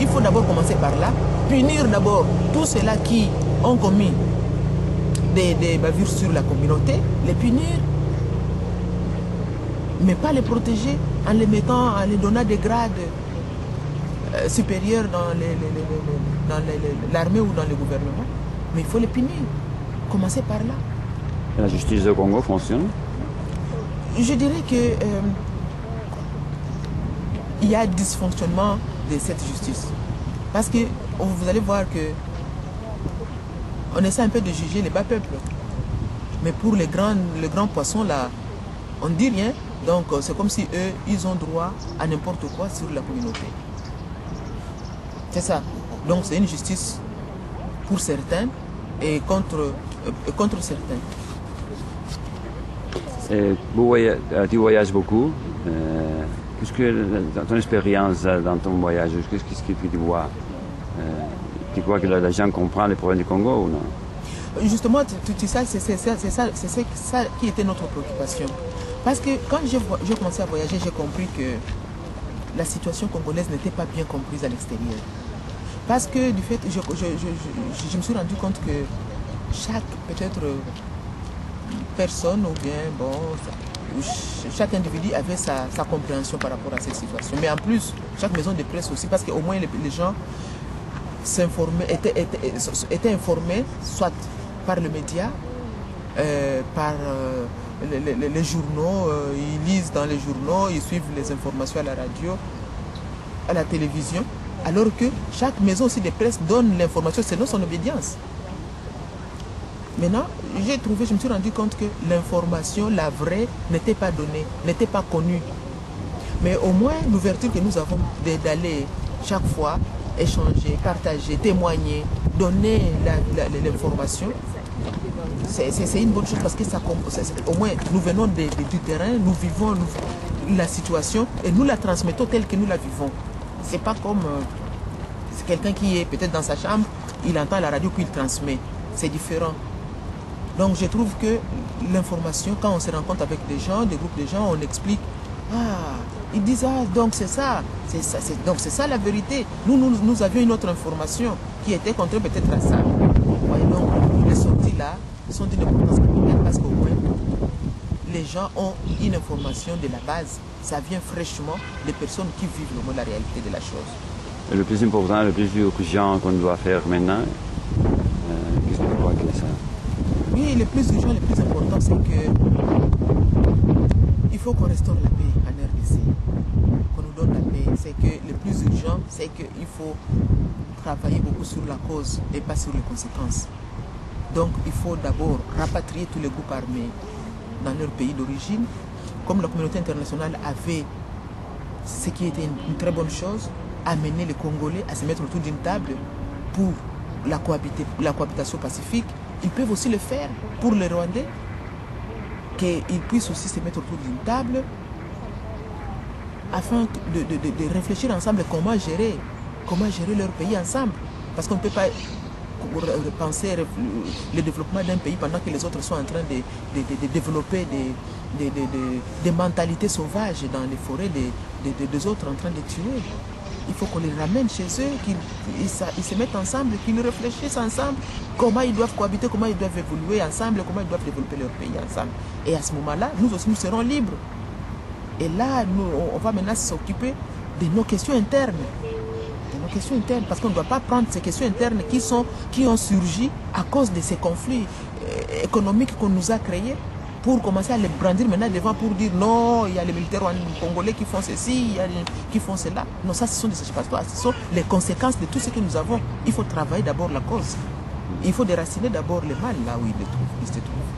Il faut d'abord commencer par là, punir d'abord tous ceux-là qui ont commis des bavures sur la communauté, les punir, mais pas les protéger en les mettant, en les donnant des grades supérieurs dans l'armée ou dans le gouvernement. Mais il faut les punir. Commencer par là. La justice au Congo fonctionne? Je dirais que il y a dysfonctionnement de cette justice. Parce que vous allez voir que on essaie un peu de juger les bas peuples. Mais pour les grands poissons là, on ne dit rien. Donc c'est comme si eux, ils ont droit à n'importe quoi sur la communauté. C'est ça. Donc c'est une justice pour certains et contre certains. Et tu voyages beaucoup. Qu'est-ce que dans ton expérience dans ton voyage, qu'est-ce que tu vois? Tu crois que les gens comprennent les problèmes du Congo ou non? Justement, c'est ça qui était notre préoccupation. Parce que quand j'ai commencé à voyager, j'ai compris que la situation congolaise n'était pas bien comprise à l'extérieur. Parce que du fait, je me suis rendu compte que chaque peut-être personne ou bien bon, chaque individu avait sa compréhension par rapport à cette situation. Mais en plus, chaque maison de presse aussi, parce qu'au moins les gens étaient informés soit par le média, par les journaux, ils lisent dans les journaux, ils suivent les informations à la radio, à la télévision, alors que chaque maison aussi de presse donne l'information selon son obédience. Maintenant, je me suis rendu compte que l'information, la vraie, n'était pas donnée, n'était pas connue. Mais au moins, l'ouverture que nous avons d'aller chaque fois échanger, partager, témoigner, donner l'information, c'est une bonne chose parce que ça, au moins nous venons du terrain, nous vivons la situation et nous la transmettons telle que nous la vivons. C'est pas comme quelqu'un qui est peut-être dans sa chambre, il entend la radio puis il transmet. C'est différent. Donc je trouve que l'information, quand on se rencontre avec des gens, des groupes de gens, on explique, ils disent, donc c'est ça, donc c'est ça la vérité. Nous avions une autre information qui était contraire peut-être à ça. Ouais, donc les sorties là sont d'une importance capitale parce qu'au moins les gens ont une information de la base. Ça vient fraîchement des personnes qui vivent le mot de la réalité de la chose. Et le plus important, le plus urgent qu'on doit faire maintenant, qu'est-ce que tu crois que c'est ça? Oui, le plus urgent, le plus important, c'est que il faut qu'on restaure la paix en RDC, qu'on nous donne la paix. C'est que le plus urgent, c'est qu'il faut travailler beaucoup sur la cause et pas sur les conséquences. Donc il faut d'abord rapatrier tous les groupes armés dans leur pays d'origine, comme la communauté internationale avait, ce qui était une très bonne chose, amener les Congolais à se mettre autour d'une table pour la cohabitation pacifique. Ils peuvent aussi le faire pour les Rwandais, qu'ils puissent aussi se mettre autour d'une table afin de réfléchir ensemble comment gérer leur pays ensemble. Parce qu'on ne peut pas penser le développement d'un pays pendant que les autres sont en train de développer des mentalités sauvages dans les forêts des autres en train de tuer. Il faut qu'on les ramène chez eux, qu'ils se mettent ensemble, qu'ils réfléchissent ensemble comment ils doivent cohabiter, comment ils doivent évoluer ensemble, comment ils doivent développer leur pays ensemble. Et à ce moment-là, nous aussi, nous serons libres. Et là, on va maintenant s'occuper de nos questions internes. Parce qu'on ne doit pas prendre ces questions internes qui ont surgi à cause de ces conflits économiques qu'on nous a créés pour commencer à les brandir maintenant devant pour dire non, il y a les militaires congolais qui font ceci, il y a qui font cela. Non, ça ce sont des échappatoires, ce sont les conséquences de tout ce que nous avons. Il faut travailler d'abord la cause. Il faut déraciner d'abord le mal là où il se trouve.